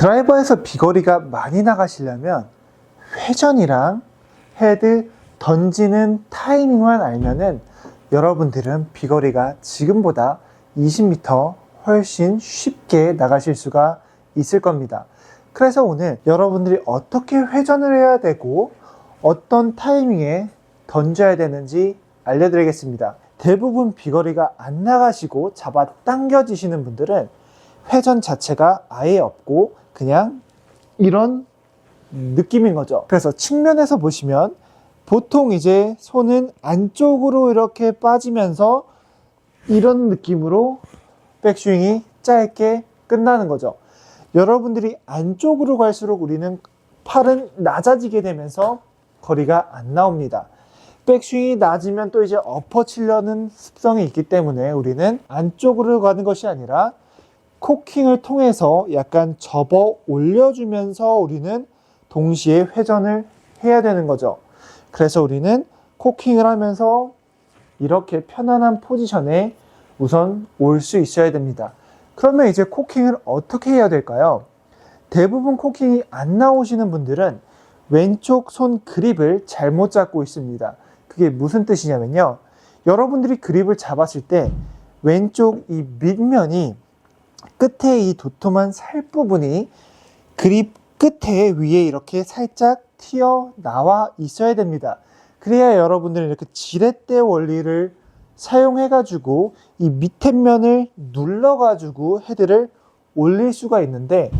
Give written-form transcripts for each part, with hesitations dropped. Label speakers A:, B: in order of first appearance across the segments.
A: 드라이버에서 비거리가 많이 나가시려면 회전이랑 헤드 던지는 타이밍만 알면은 여러분들은 비거리가 지금보다 20m 훨씬 쉽게 나가실 수가 있을 겁니다. 그래서 오늘 여러분들이 어떻게 회전을 해야 되고 어떤 타이밍에 던져야 되는지 알려드리겠습니다. 대부분 비거리가 안 나가시고 잡아 당겨지시는 분들은 회전 자체가 아예 없고 그냥 이런 느낌인 거죠. 그래서 측면에서 보시면 보통 이제 손은 안쪽으로 이렇게 빠지면서 이런 느낌으로 백스윙이 짧게 끝나는 거죠. 여러분들이 안쪽으로 갈수록 우리는 팔은 낮아지게 되면서 거리가 안 나옵니다. 백스윙이 낮으면 또 이제 엎어치려는 습성이 있기 때문에 우리는 안쪽으로 가는 것이 아니라 코킹을 통해서 약간 접어 올려주면서 우리는 동시에 회전을 해야 되는 거죠. 그래서 우리는 코킹을 하면서 이렇게 편안한 포지션에 우선 올 수 있어야 됩니다. 그러면 이제 코킹을 어떻게 해야 될까요? 대부분 코킹이 안 나오시는 분들은 왼쪽 손 그립을 잘못 잡고 있습니다. 그게 무슨 뜻이냐면요. 여러분들이 그립을 잡았을 때 왼쪽 이 밑면이 끝에 이 도톰한 살 부분이 그립 끝에 위에 이렇게 살짝 튀어나와 있어야 됩니다. 그래야 여러분들은 이렇게 지렛대 원리를 사용해가지고 이 밑에 면을 눌러가지고 헤드를 올릴 수가 있는데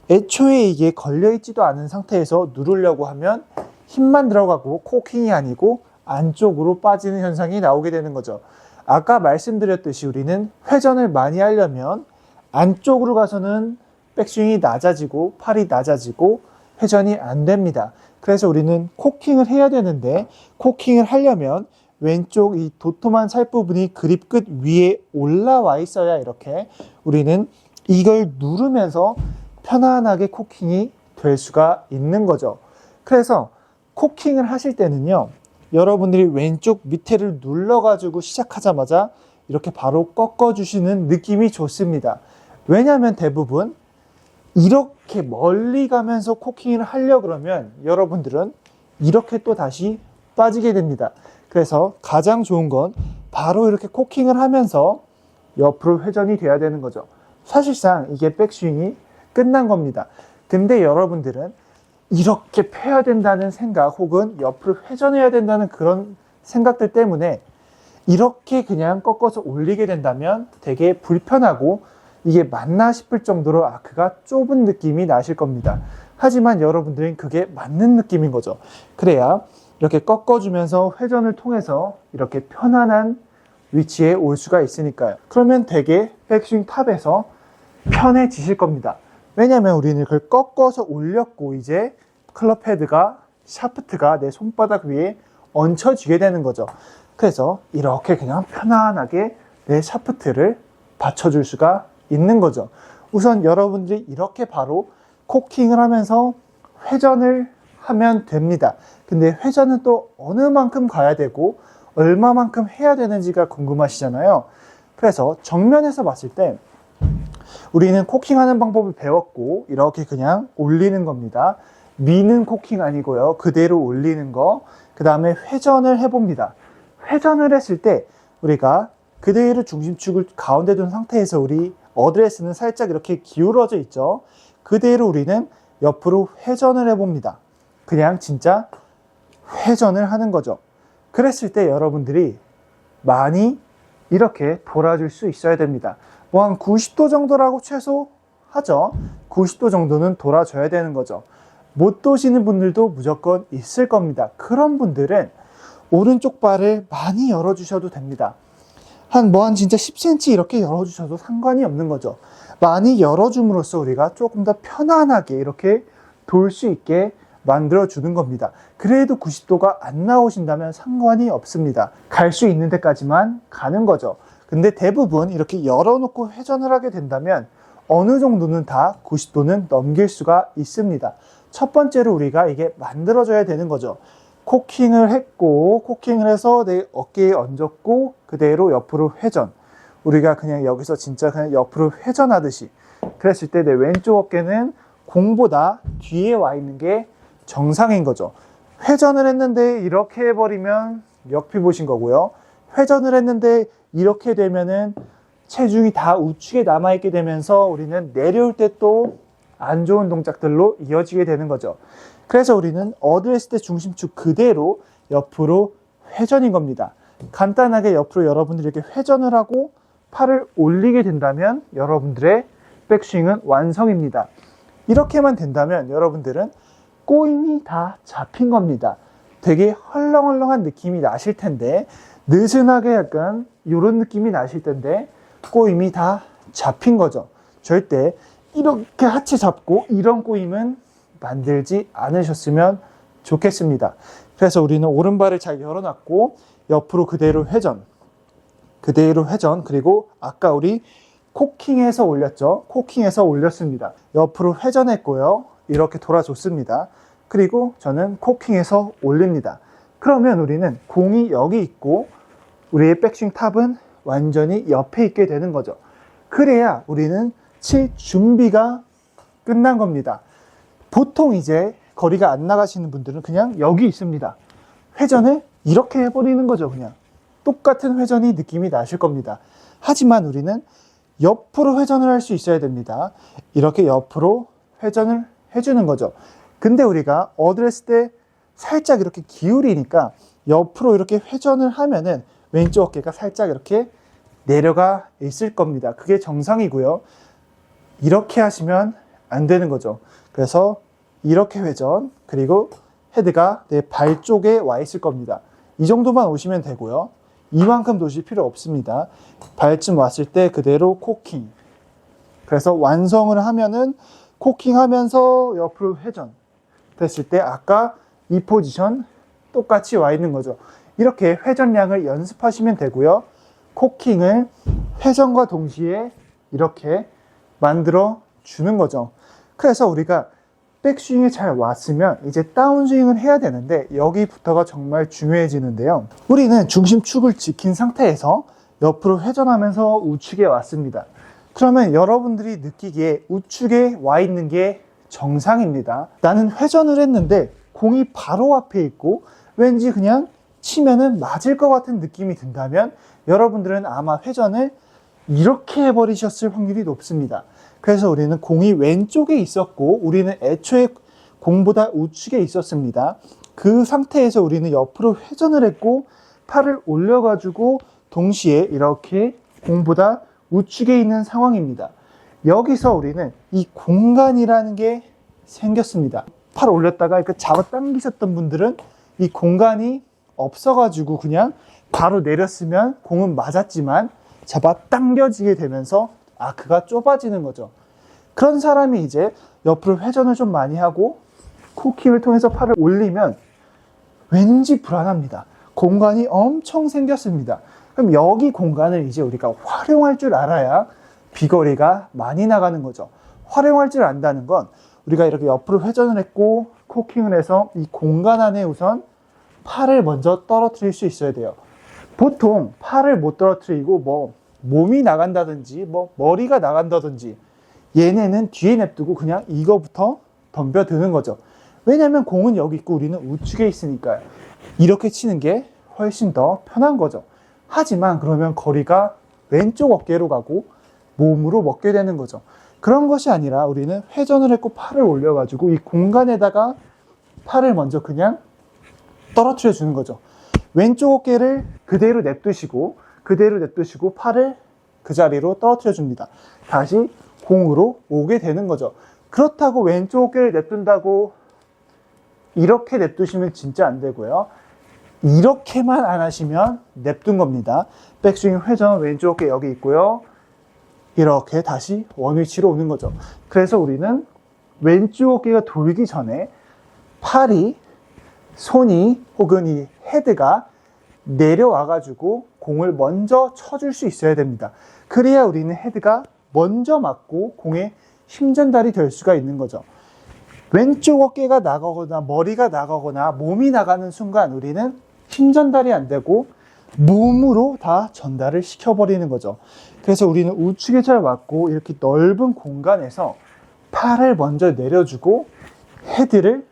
A: 애초에 이게 걸려있지도 않은 상태에서 누르려고 하면 힘만 들어가고 코킹이 아니고 안쪽으로 빠지는 현상이 나오게 되는 거죠. 아까 말씀드렸듯이 우리는 회전을 많이 하려면 안쪽으로 가서는 백스윙이 낮아지고 팔이 낮아지고 회전이 안 됩니다. 그래서 우리는 코킹을 해야 되는데 코킹을 하려면 왼쪽 이 도톰한 살 부분이 그립 끝 위에 올라와 있어야 이렇게 우리는 이걸 누르면서 편안하게 코킹이 될 수가 있는 거죠. 그래서 코킹을 하실 때는요, 여러분들이 왼쪽 밑에를 눌러가지고 시작하자마자 이렇게 바로 꺾어주시는 느낌이 좋습니다. 왜냐하면 대부분 이렇게 멀리 가면서 코킹을 하려고 그러면 여러분들은 이렇게 또 다시 빠지게 됩니다. 그래서 가장 좋은 건 바로 이렇게 코킹을 하면서 옆으로 회전이 돼야 되는 거죠. 사실상 이게 백스윙이 끝난 겁니다. 근데 여러분들은 이렇게 펴야 된다는 생각 혹은 옆으로 회전해야 된다는 그런 생각들 때문에 이렇게 그냥 꺾어서 올리게 된다면 되게 불편하고 이게 맞나 싶을 정도로 아크가 좁은 느낌이 나실 겁니다. 하지만 여러분들은 그게 맞는 느낌인 거죠. 그래야 이렇게 꺾어주면서 회전을 통해서 이렇게 편안한 위치에 올 수가 있으니까요. 그러면 되게 백스윙 탑에서 편해지실 겁니다. 왜냐하면 우리는 그걸 꺾어서 올렸고 이제 클럽 헤드가 샤프트가 내 손바닥 위에 얹혀지게 되는 거죠. 그래서 이렇게 그냥 편안하게 내 샤프트를 받쳐줄 수가 있는 거죠. 우선 여러분들이 이렇게 바로 코킹을 하면서 회전을 하면 됩니다. 근데 회전은 또 어느 만큼 가야 되고 얼마만큼 해야 되는지가 궁금하시잖아요. 그래서 정면에서 봤을 때 우리는 코킹하는 방법을 배웠고 이렇게 그냥 올리는 겁니다. 미는 코킹 아니고요. 그대로 올리는 거. 그 다음에 회전을 해봅니다. 회전을 했을 때 우리가 그대로 중심축을 가운데 둔 상태에서 우리 어드레스는 살짝 이렇게 기울어져 있죠. 그대로 우리는 옆으로 회전을 해봅니다. 그냥 진짜 회전을 하는 거죠. 그랬을 때 여러분들이 많이 이렇게 돌아줄 수 있어야 됩니다. 뭐 한 90도 정도라고 최소 하죠. 90도 정도는 돌아줘야 되는 거죠. 못 도시는 분들도 무조건 있을 겁니다. 그런 분들은 오른쪽 발을 많이 열어주셔도 됩니다. 한 진짜 10cm 이렇게 열어주셔도 상관이 없는 거죠. 많이 열어줌으로써 우리가 조금 더 편안하게 이렇게 돌 수 있게 만들어주는 겁니다. 그래도 90도가 안 나오신다면 상관이 없습니다. 갈 수 있는 데까지만 가는 거죠. 근데 대부분 이렇게 열어놓고 회전을 하게 된다면 어느 정도는 다 90도는 넘길 수가 있습니다. 첫 번째로 우리가 이게 만들어져야 되는 거죠. 코킹을 했고 코킹을 해서 내 어깨에 얹었고 그대로 옆으로 회전. 우리가 그냥 여기서 진짜 그냥 옆으로 회전하듯이 그랬을 때 내 왼쪽 어깨는 공보다 뒤에 와 있는 게 정상인 거죠. 회전을 했는데 이렇게 해버리면 역피봇인 거고요. 회전을 했는데 이렇게 되면은 체중이 다 우측에 남아있게 되면서 우리는 내려올 때 또 안 좋은 동작들로 이어지게 되는 거죠. 그래서 우리는 어드레스 때 중심축 그대로 옆으로 회전인 겁니다. 간단하게 옆으로 여러분들이 이렇게 회전을 하고 팔을 올리게 된다면 여러분들의 백스윙은 완성입니다. 이렇게만 된다면 여러분들은 꼬임이 다 잡힌 겁니다. 되게 헐렁헐렁한 느낌이 나실 텐데, 느슨하게 약간 이런 느낌이 나실 텐데 꼬임이 다 잡힌 거죠. 절대 이렇게 하체 잡고 이런 꼬임은 만들지 않으셨으면 좋겠습니다. 그래서 우리는 오른발을 잘 열어놨고 옆으로 그대로 회전, 그리고 아까 우리 코킹해서 올렸죠. 코킹해서 올렸습니다. 옆으로 회전했고요. 이렇게 돌아줬습니다. 그리고 저는 코킹해서 올립니다. 그러면 우리는 공이 여기 있고 우리의 백스윙 탑은 완전히 옆에 있게 되는 거죠. 그래야 우리는 칠 준비가 끝난 겁니다. 보통 이제 거리가 안 나가시는 분들은 그냥 여기 있습니다. 회전을 이렇게 해버리는 거죠. 그냥 똑같은 회전이 느낌이 나실 겁니다. 하지만 우리는 옆으로 회전을 할 수 있어야 됩니다. 이렇게 옆으로 회전을 해주는 거죠. 근데 우리가 어드레스 때 살짝 이렇게 기울이니까 옆으로 이렇게 회전을 하면은 왼쪽 어깨가 살짝 이렇게 내려가 있을 겁니다. 그게 정상이고요. 이렇게 하시면 안 되는 거죠. 그래서 이렇게 회전, 그리고 헤드가 내 발 쪽에 와 있을 겁니다. 이 정도만 오시면 되고요. 이만큼 도실 필요 없습니다. 발쯤 왔을 때 그대로 코킹. 그래서 완성을 하면은 코킹 하면서 옆으로 회전 됐을 때 아까 이 포지션 똑같이 와 있는 거죠. 이렇게 회전량을 연습하시면 되고요. 코킹을 회전과 동시에 이렇게 만들어 주는 거죠. 그래서 우리가 백스윙이 잘 왔으면 이제 다운스윙을 해야 되는데 여기부터가 정말 중요해지는데요. 우리는 중심축을 지킨 상태에서 옆으로 회전하면서 우측에 왔습니다. 그러면 여러분들이 느끼기에 우측에 와 있는 게 정상입니다. 나는 회전을 했는데 공이 바로 앞에 있고 왠지 그냥 치면은 맞을 것 같은 느낌이 든다면 여러분들은 아마 회전을 이렇게 해버리셨을 확률이 높습니다. 그래서 우리는 공이 왼쪽에 있었고 우리는 애초에 공보다 우측에 있었습니다. 그 상태에서 우리는 옆으로 회전을 했고 팔을 올려가지고 동시에 이렇게 공보다 우측에 있는 상황입니다. 여기서 우리는 이 공간이라는 게 생겼습니다. 팔 올렸다가 이렇게 잡아 당기셨던 분들은 이 공간이 없어가지고 그냥 바로 내렸으면 공은 맞았지만 잡아 당겨지게 되면서 아크가 좁아지는 거죠. 그런 사람이 이제 옆으로 회전을 좀 많이 하고 코킹을 통해서 팔을 올리면 왠지 불안합니다. 공간이 엄청 생겼습니다. 그럼 여기 공간을 이제 우리가 활용할 줄 알아야 비거리가 많이 나가는 거죠. 활용할 줄 안다는 건 우리가 이렇게 옆으로 회전을 했고 코킹을 해서 이 공간 안에 우선 팔을 먼저 떨어뜨릴 수 있어야 돼요. 보통 팔을 못 떨어뜨리고 몸이 나간다든지 머리가 나간다든지 얘네는 뒤에 냅두고 그냥 이거부터 덤벼드는 거죠. 왜냐하면 공은 여기 있고 우리는 우측에 있으니까요. 이렇게 치는 게 훨씬 더 편한 거죠. 하지만 그러면 거리가 왼쪽 어깨로 가고 몸으로 먹게 되는 거죠. 그런 것이 아니라 우리는 회전을 했고 팔을 올려가지고 이 공간에다가 팔을 먼저 그냥 떨어뜨려 주는 거죠. 왼쪽 어깨를 그대로 냅두시고 팔을 그 자리로 떨어뜨려 줍니다. 다시 공으로 오게 되는 거죠. 그렇다고 왼쪽 어깨를 냅둔다고 이렇게 냅두시면 진짜 안 되고요. 이렇게만 안 하시면 냅둔 겁니다. 백스윙 회전 왼쪽 어깨 여기 있고요. 이렇게 다시 원위치로 오는 거죠. 그래서 우리는 왼쪽 어깨가 돌기 전에 팔이, 손이 혹은 이 헤드가 내려와가지고 공을 먼저 쳐줄 수 있어야 됩니다. 그래야 우리는 헤드가 먼저 맞고 공에 힘 전달이 될 수가 있는 거죠. 왼쪽 어깨가 나가거나 머리가 나가거나 몸이 나가는 순간 우리는 힘 전달이 안 되고 몸으로 다 전달을 시켜버리는 거죠. 그래서 우리는 우측에 잘 왔고 이렇게 넓은 공간에서 팔을 먼저 내려주고 헤드를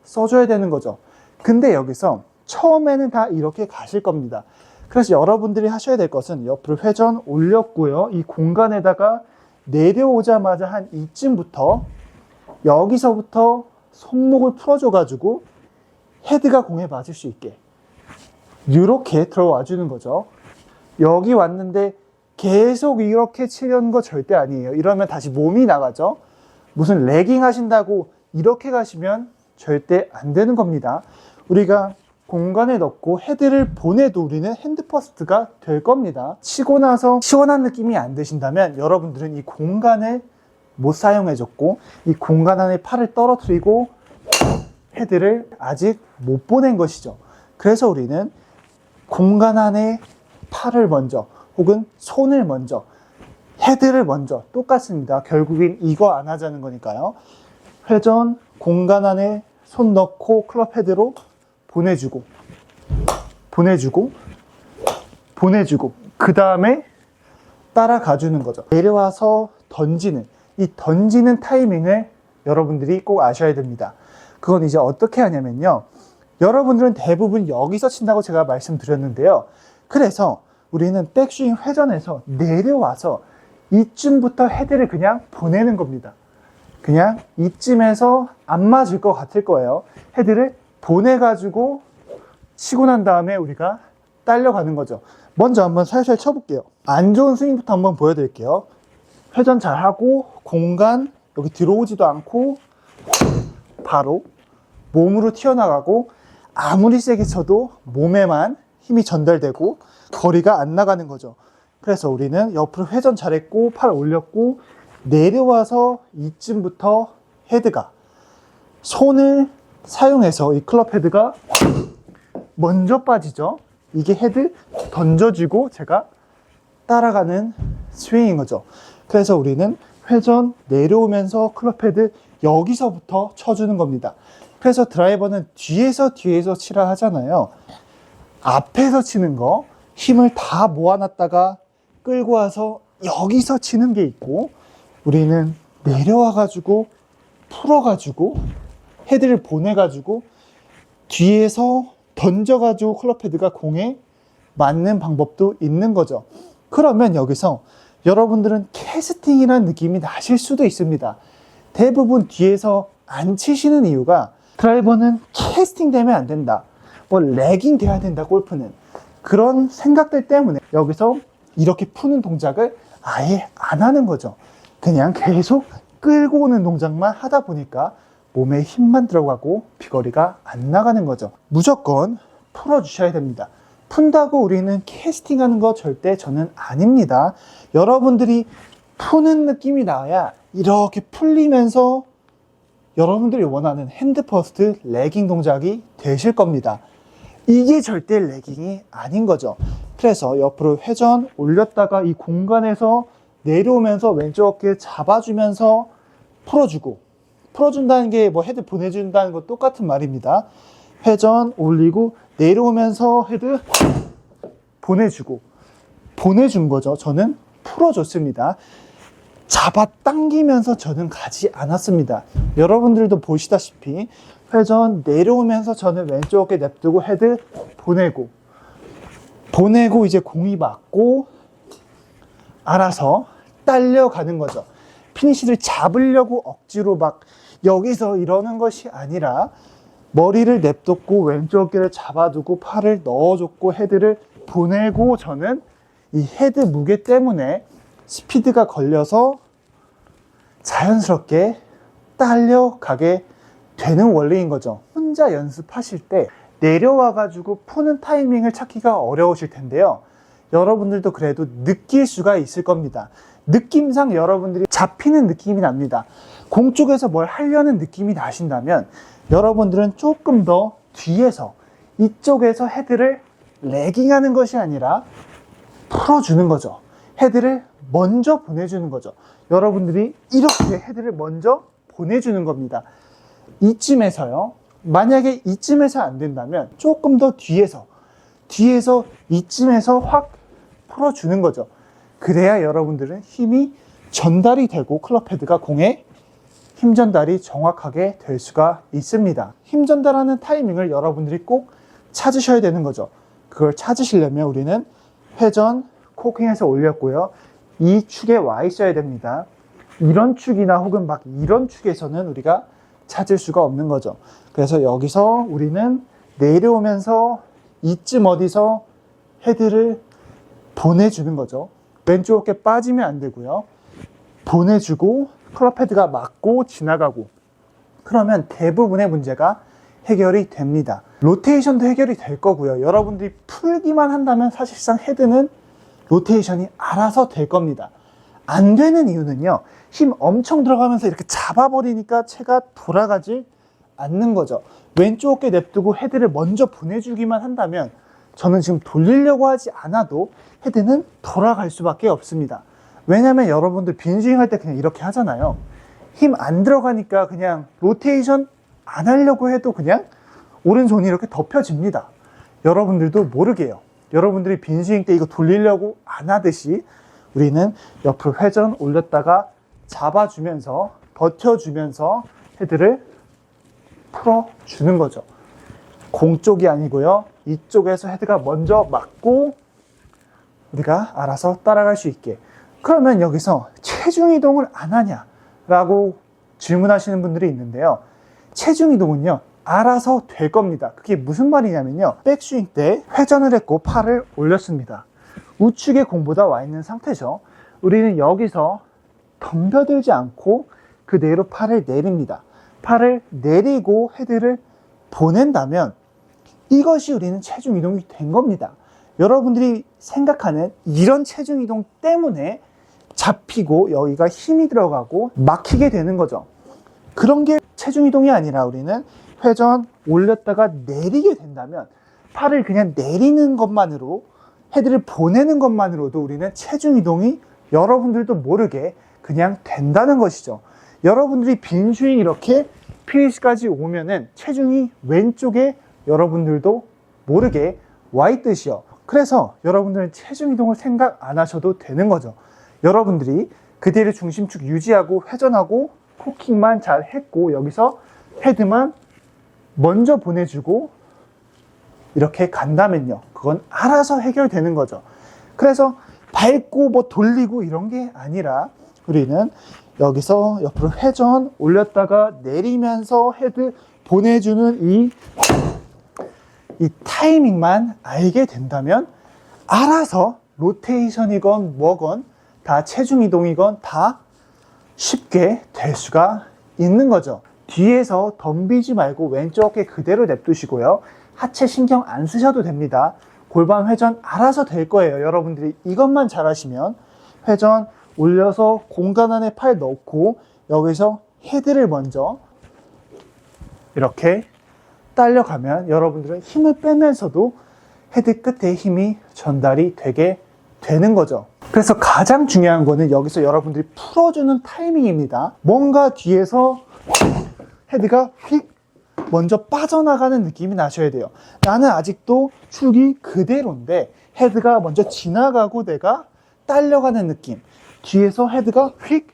A: 써줘야 되는 거죠. 근데 여기서 처음에는 다 이렇게 가실 겁니다. 그래서 여러분들이 하셔야 될 것은 옆으로 회전 올렸고요. 이 공간에다가 내려오자마자 한 이쯤부터 여기서부터 손목을 풀어줘가지고 헤드가 공에 맞을 수 있게 이렇게 들어와 주는 거죠. 여기 왔는데 계속 이렇게 치려는 거 절대 아니에요. 이러면 다시 몸이 나가죠. 무슨 레깅 하신다고 이렇게 가시면 절대 안 되는 겁니다. 우리가 공간에 넣고 헤드를 보내도 우리는 핸드 퍼스트가 될 겁니다. 치고 나서 시원한 느낌이 안 드신다면 여러분들은 이 공간을 못 사용해줬고 이 공간 안에 팔을 떨어뜨리고 헤드를 아직 못 보낸 것이죠. 그래서 우리는 공간 안에 팔을 먼저 혹은 손을 먼저 헤드를 먼저 똑같습니다. 결국엔 이거 안 하자는 거니까요. 회전 공간 안에 손 넣고 클럽 헤드로 보내주고 보내주고 보내주고 그 다음에 따라가 주는 거죠. 내려와서 던지는 이 던지는 타이밍을 여러분들이 꼭 아셔야 됩니다. 그건 이제 어떻게 하냐면요. 여러분들은 대부분 여기서 친다고 제가 말씀드렸는데요. 그래서 우리는 백스윙 회전에서 내려와서 이쯤부터 헤드를 그냥 보내는 겁니다. 그냥 이쯤에서 안 맞을 것 같을 거예요. 헤드를 보내가지고 치고 난 다음에 우리가 딸려가는 거죠. 먼저 한번 살살 쳐볼게요. 안 좋은 스윙부터 한번 보여드릴게요. 회전 잘하고 공간 여기 들어오지도 않고 바로 몸으로 튀어나가고 아무리 세게 쳐도 몸에만 힘이 전달되고 거리가 안 나가는 거죠. 그래서 우리는 옆으로 회전 잘했고 팔 올렸고 내려와서 이쯤부터 헤드가 손을 사용해서 이 클럽 헤드가 먼저 빠지죠. 이게 헤드 던져주고 제가 따라가는 스윙인 거죠. 그래서 우리는 회전 내려오면서 클럽 헤드 여기서부터 쳐주는 겁니다. 그래서 드라이버는 뒤에서 치라 하잖아요. 앞에서 치는 거 힘을 다 모아놨다가 끌고 와서 여기서 치는 게 있고 우리는 내려와가지고 풀어가지고 헤드를 보내가지고 뒤에서 던져가지고 클럽 헤드가 공에 맞는 방법도 있는 거죠. 그러면 여기서 여러분들은 캐스팅이라는 느낌이 나실 수도 있습니다. 대부분 뒤에서 안 치시는 이유가 드라이버는 캐스팅 되면 안 된다. 뭐 레깅 돼야 된다, 골프는. 그런 생각들 때문에 여기서 이렇게 푸는 동작을 아예 안 하는 거죠. 그냥 계속 끌고 오는 동작만 하다 보니까 몸에 힘만 들어가고 비거리가 안 나가는 거죠. 무조건 풀어주셔야 됩니다. 푼다고 우리는 캐스팅하는 거 절대 저는 아닙니다. 여러분들이 푸는 느낌이 나야 이렇게 풀리면서 여러분들이 원하는 핸드 퍼스트 레깅 동작이 되실 겁니다. 이게 절대 레깅이 아닌 거죠. 그래서 옆으로 회전 올렸다가 이 공간에서 내려오면서 왼쪽 어깨 잡아주면서 풀어준다는 게 뭐 헤드 보내준다는 거 똑같은 말입니다. 회전 올리고 내려오면서 헤드 보내준 거죠. 저는 풀어줬습니다. 잡아당기면서 저는 가지 않았습니다. 여러분들도 보시다시피 회전 내려오면서 저는 왼쪽 어깨 냅두고 헤드 보내고 이제 공이 맞고 알아서 딸려가는 거죠. 피니시를 잡으려고 억지로 막 여기서 이러는 것이 아니라 머리를 냅뒀고 왼쪽 어깨를 잡아두고 팔을 넣어줬고 헤드를 보내고 저는 이 헤드 무게 때문에 스피드가 걸려서 자연스럽게 딸려가게 되는 원리인 거죠. 혼자 연습하실 때 내려와가지고 푸는 타이밍을 찾기가 어려우실 텐데요. 여러분들도 그래도 느낄 수가 있을 겁니다. 느낌상 여러분들이 잡히는 느낌이 납니다. 공 쪽에서 뭘 하려는 느낌이 나신다면 여러분들은 조금 더 뒤에서 이쪽에서 헤드를 레깅하는 것이 아니라 풀어주는 거죠. 헤드를 먼저 보내주는 거죠. 여러분들이 이렇게 헤드를 먼저 보내주는 겁니다. 이쯤에서요. 만약에 이쯤에서 안 된다면 조금 더 뒤에서 이쯤에서 확 풀어주는 거죠. 그래야 여러분들은 힘이 전달이 되고 클럽 헤드가 공에 힘 전달이 정확하게 될 수가 있습니다. 힘 전달하는 타이밍을 여러분들이 꼭 찾으셔야 되는 거죠. 그걸 찾으시려면 우리는 회전, 코킹해서 올렸고요. 이 축에 와 있어야 됩니다. 이런 축이나 혹은 막 이런 축에서는 우리가 찾을 수가 없는 거죠. 그래서 여기서 우리는 내려오면서 이쯤 어디서 헤드를 보내주는 거죠. 왼쪽 어깨 빠지면 안 되고요. 보내주고 클럽 헤드가 맞고 지나가고, 그러면 대부분의 문제가 해결이 됩니다. 로테이션도 해결이 될 거고요. 여러분들이 풀기만 한다면 사실상 헤드는 로테이션이 알아서 될 겁니다. 안 되는 이유는요, 힘 엄청 들어가면서 이렇게 잡아버리니까 채가 돌아가지 않는 거죠. 왼쪽 어깨 냅두고 헤드를 먼저 보내주기만 한다면 저는 지금 돌리려고 하지 않아도 헤드는 돌아갈 수밖에 없습니다. 왜냐면 여러분들 빈스윙 할 때 그냥 이렇게 하잖아요. 힘 안 들어가니까 그냥 로테이션 안 하려고 해도 그냥 오른손이 이렇게 덮여집니다. 여러분들도 모르게요. 여러분들이 빈스윙 때 이거 돌리려고 안 하듯이 우리는 옆으로 회전 올렸다가 잡아주면서 버텨주면서 헤드를 풀어주는 거죠. 공 쪽이 아니고요. 이쪽에서 헤드가 먼저 맞고 우리가 알아서 따라갈 수 있게. 그러면 여기서 체중 이동을 안 하냐 라고 질문하시는 분들이 있는데요. 체중 이동은요, 알아서 될 겁니다. 그게 무슨 말이냐면요, 백스윙 때 회전을 했고 팔을 올렸습니다. 우측에 공보다 와 있는 상태죠. 우리는 여기서 덤벼들지 않고 그대로 팔을 내립니다. 팔을 내리고 헤드를 보낸다면 이것이 우리는 체중 이동이 된 겁니다. 여러분들이 생각하는 이런 체중 이동 때문에 잡히고 여기가 힘이 들어가고 막히게 되는 거죠. 그런 게 체중 이동이 아니라 우리는 회전 올렸다가 내리게 된다면 팔을 그냥 내리는 것만으로, 헤드를 보내는 것만으로도 우리는 체중 이동이 여러분들도 모르게 그냥 된다는 것이죠. 여러분들이 빈스윙 이렇게 피니시까지 오면은 체중이 왼쪽에 여러분들도 모르게 와 있듯이요. 그래서 여러분들은 체중 이동을 생각 안 하셔도 되는 거죠. 여러분들이 그대로 중심축 유지하고 회전하고 코킹만 잘 했고 여기서 헤드만 먼저 보내주고 이렇게 간다면요, 그건 알아서 해결되는 거죠. 그래서 밟고 뭐 돌리고 이런 게 아니라 우리는 여기서 옆으로 회전 올렸다가 내리면서 헤드 보내주는 이 타이밍만 알게 된다면 알아서 로테이션이건 뭐건 다 체중 이동이건 다 쉽게 될 수가 있는 거죠. 뒤에서 덤비지 말고 왼쪽 어깨 그대로 냅두시고요. 하체 신경 안 쓰셔도 됩니다. 골반 회전 알아서 될 거예요. 여러분들이 이것만 잘하시면 회전 올려서 공간 안에 팔 넣고 여기서 헤드를 먼저 이렇게 딸려가면 여러분들은 힘을 빼면서도 헤드 끝에 힘이 전달이 되게 되는 거죠. 그래서 가장 중요한 거는 여기서 여러분들이 풀어주는 타이밍입니다. 뭔가 뒤에서 헤드가 휙 먼저 빠져나가는 느낌이 나셔야 돼요. 나는 아직도 축이 그대로인데 헤드가 먼저 지나가고 내가 딸려가는 느낌, 뒤에서 헤드가 휙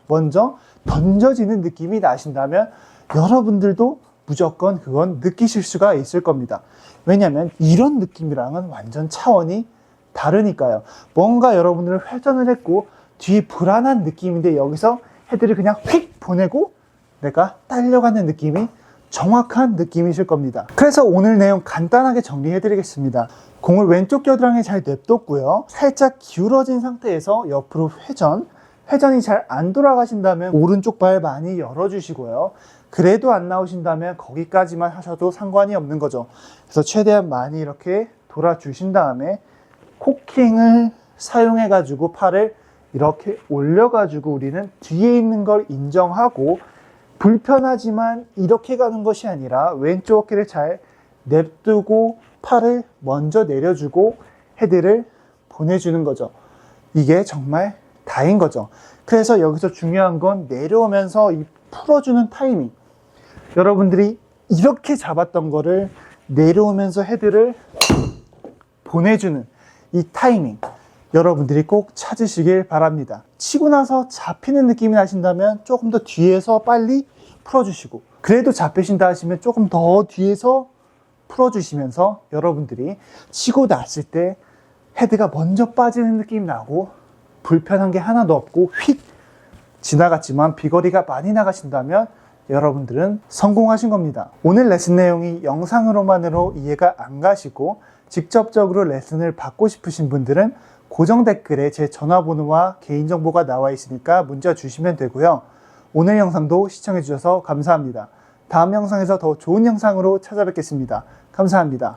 A: 먼저 던져지는 느낌이 나신다면 여러분들도 무조건 그건 느끼실 수가 있을 겁니다. 왜냐하면 이런 느낌이랑은 완전 차원이 다르니까요. 뭔가 여러분들은 회전을 했고 뒤 불안한 느낌인데 여기서 헤드를 그냥 휙 보내고 내가 딸려가는 느낌이 정확한 느낌이실 겁니다. 그래서 오늘 내용 간단하게 정리해 드리겠습니다. 공을 왼쪽 겨드랑이에 잘 냅뒀고요. 살짝 기울어진 상태에서 옆으로 회전이 잘 안 돌아가신다면 오른쪽 발 많이 열어주시고요. 그래도 안 나오신다면 거기까지만 하셔도 상관이 없는 거죠. 그래서 최대한 많이 이렇게 돌아주신 다음에 코킹을 사용해 가지고 팔을 이렇게 올려 가지고 우리는 뒤에 있는 걸 인정하고, 불편하지만 이렇게 가는 것이 아니라 왼쪽 어깨를 잘 냅두고 팔을 먼저 내려주고 헤드를 보내주는 거죠. 이게 정말 다인 거죠. 그래서 여기서 중요한 건 내려오면서 이 풀어주는 타이밍. 여러분들이 이렇게 잡았던 거를 내려오면서 헤드를 보내주는 이 타이밍. 여러분들이 꼭 찾으시길 바랍니다. 치고 나서 잡히는 느낌이 나신다면 조금 더 뒤에서 빨리 풀어주시고, 그래도 잡히신다 하시면 조금 더 뒤에서 풀어주시면서 여러분들이 치고 났을 때 헤드가 먼저 빠지는 느낌이 나고 불편한 게 하나도 없고 휙 지나갔지만 비거리가 많이 나가신다면 여러분들은 성공하신 겁니다. 오늘 레슨 내용이 영상으로만으로 이해가 안 가시고 직접적으로 레슨을 받고 싶으신 분들은 고정 댓글에 제 전화번호와 개인정보가 나와 있으니까 문자 주시면 되고요. 오늘 영상도 시청해 주셔서 감사합니다. 다음 영상에서 더 좋은 영상으로 찾아뵙겠습니다. 감사합니다.